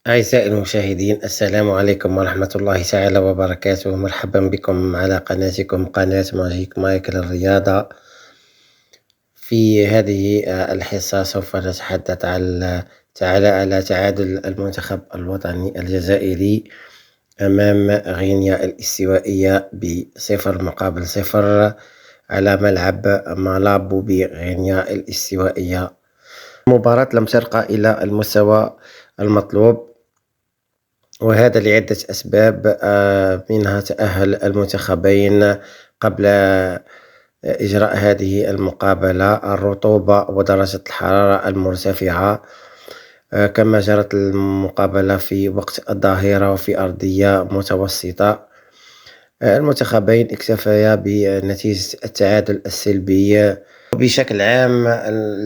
أعزائي المشاهدين، السلام عليكم ورحمة الله تعالى وبركاته. مرحبا بكم على قناتكم، قناة ماجيك مايك للرياضة. في هذه الحصة سوف نتحدث على تعادل المنتخب الوطني الجزائري أمام غينيا الاستوائية ب0-0 على ملعب مالابو بغينيا الاستوائية. المباراة لم ترقى إلى المستوى المطلوب، وهذا لعدة أسباب، منها تأهل المنتخبين قبل إجراء هذه المقابلة، الرطوبة ودرجة الحرارة المرتفعة، كما جرت المقابلة في وقت الظهيرة وفي أرضية متوسطة. المنتخبين اكتفيا بنتيجة التعادل السلبي. بشكل عام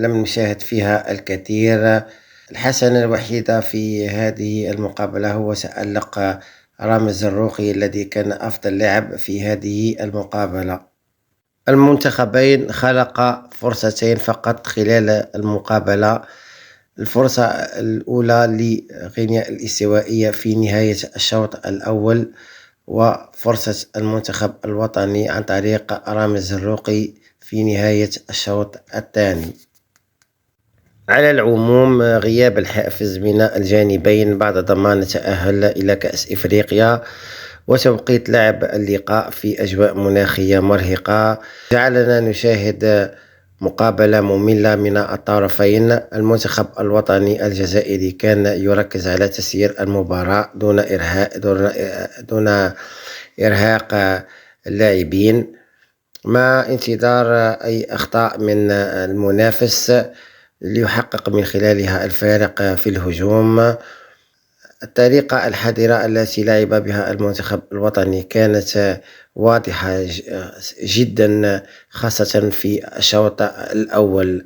لم نشاهد فيها الكثير. الحسنة الوحيدة في هذه المقابلة هو تألق رامي الزروقي الذي كان أفضل لاعب في هذه المقابلة. المنتخبين خلق فرصتين فقط خلال المقابلة. الفرصة الأولى لغينيا الاستوائية في نهاية الشوط الأول، وفرصة المنتخب الوطني عن طريق رامي الزروقي في نهاية الشوط الثاني. على العموم، غياب الحافز من الجانبين بعد ضمان التأهل إلى كأس إفريقيا وتوقيت لعب اللقاء في أجواء مناخية مرهقة جعلنا نشاهد مقابلة مملة من الطرفين. المنتخب الوطني الجزائري كان يركز على تسيير المباراة دون إرهاق اللاعبين، مع انتظار أي أخطاء من المنافس ليحقق من خلالها الفارق في الهجوم. الطريقة الحذرة التي لعب بها المنتخب الوطني كانت واضحة جدا، خاصة في الشوط الأول.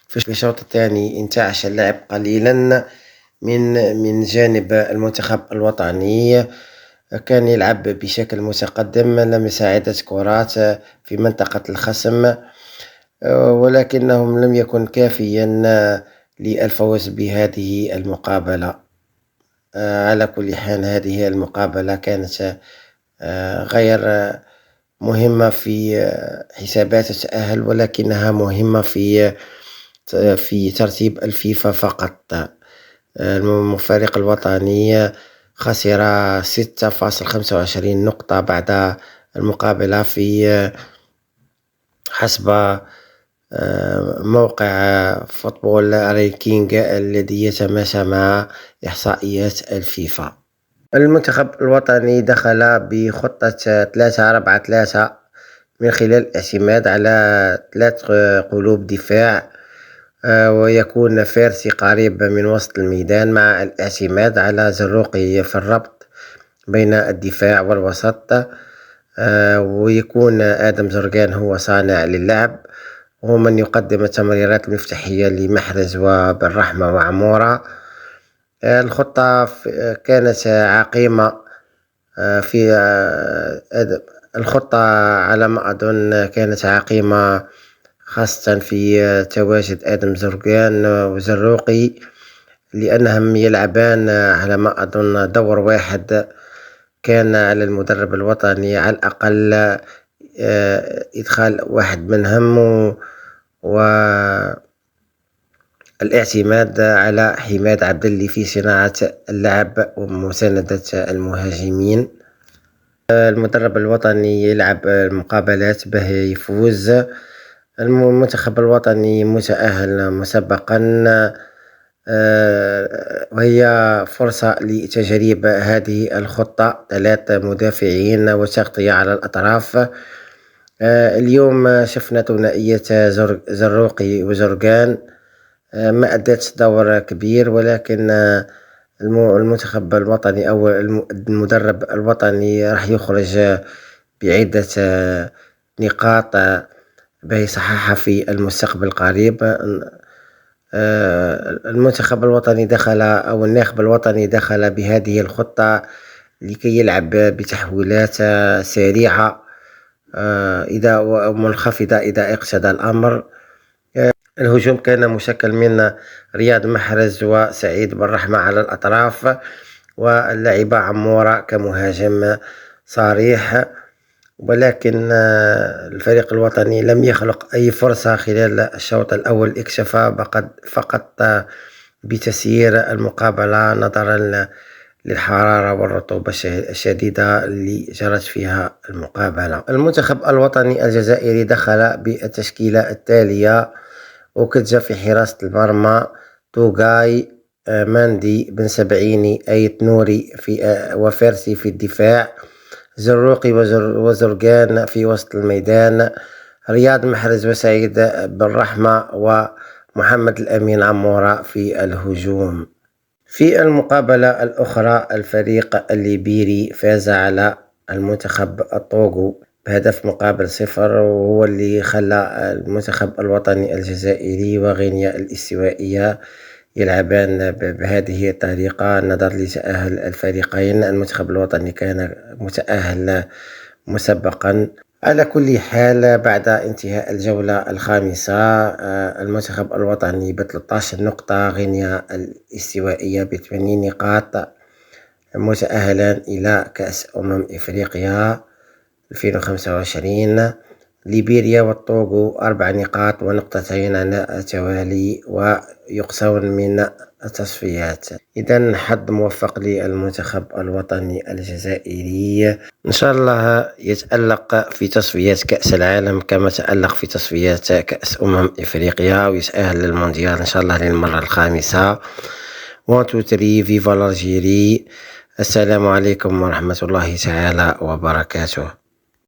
في الشوط الثاني انتعش اللعب قليلا من جانب المنتخب الوطني، كان يلعب بشكل متقدم، لم يساعدت كرات في منطقة الخصم، ولكنهم لم يكن كافيا للفوز بهذه المقابلة. على كل حال، هذه المقابلة كانت غير مهمة في حسابات التأهل، ولكنها مهمة في ترتيب الفيفا فقط. الفريق الوطني خسر 6.25 نقطة بعد المقابلة في حسب موقع فوتبول رانكينج الذي يتماشى مع إحصائيات الفيفا. المنتخب الوطني دخل بخطة 3-4-3 من خلال الاعتماد على 3 قلوب دفاع، ويكون فيرسي قريب من وسط الميدان مع الاعتماد على زروقي في الربط بين الدفاع والوسط، ويكون آدم زرقان هو صانع للعب، هو من يقدم التمريرات المفتاحية لمحرز وبالرحمة وعمورة. الخطة كانت عقيمة. في الخطة على ما أظن كانت عقيمة، خاصة في تواجد آدم زرقان وزروقي، لأنهم يلعبان على ما أظن دور واحد. كان على المدرب الوطني على الأقل إدخال واحد منهم والاعتماد على حماد عبدالي في صناعة اللعب ومساندة المهاجمين. المدرب الوطني يلعب المقابلات به يفوز. المنتخب الوطني متأهل مسبقا، وهي فرصة لتجريب هذه الخطة، 3 مدافعين وتغطية على الأطراف. اليوم شفنا ثنائية زروقي وزرقان، ما أدت دور كبير، ولكن المنتخب الوطني أو المدرب الوطني راح يخرج بعدة نقاط بيصححها في المستقبل القريب. المنتخب الوطني دخل، أو الناخب الوطني دخل بهذه الخطة لكي يلعب بتحويلات سريعة إذا منخفضة إذا اقتضى الأمر. الهجوم كان مشكل من رياض محرز وسعيد بن رحمة على الأطراف، واللاعبة عمورة كمهاجم صريح، ولكن الفريق الوطني لم يخلق أي فرصة خلال الشوط الأول، اكتفى فقط بتسيير المقابلة نظرا للحرارة والرطوبة الشديدة اللي جرت فيها المقابلة. المنتخب الوطني الجزائري دخل بالتشكيلة التالية: وكتجا في حراسة المرمى، توغاي، ماندي، بن سبعيني، أيت نوري وفارسي في الدفاع، زروقي وزرقان في وسط الميدان، رياض محرز وسعيد بن رحمة ومحمد الأمين عمورة في الهجوم. في المقابلة الأخرى الفريق الليبيري فاز على المنتخب الطوغو بهدف مقابل 0، وهو اللي خلى المنتخب الوطني الجزائري وغينيا الاستوائية يلعبان بهذه الطريقة نظرا لتأهل الفريقين. المنتخب الوطني كان متأهل مسبقا. على كل حال، بعد انتهاء الجولة الخامسة، المنتخب الوطني ب13 نقطة، غينيا الاستوائية ب8 نقاط، متأهلا إلى كأس إفريقيا 2025. ليبيريا والطوغو 4 نقاط ونقطتين على التوالي ويقصون من التصفيات. إذا حظ موفق للمنتخب الوطني الجزائري، إن شاء الله يتألق في تصفيات كأس العالم كما تألق في تصفيات كأس إفريقيا، ويتأهل للمونديال إن شاء الله للمرة الخامسة. 1 2 3 فيفا الجيري. السلام عليكم ورحمة الله تعالى وبركاته.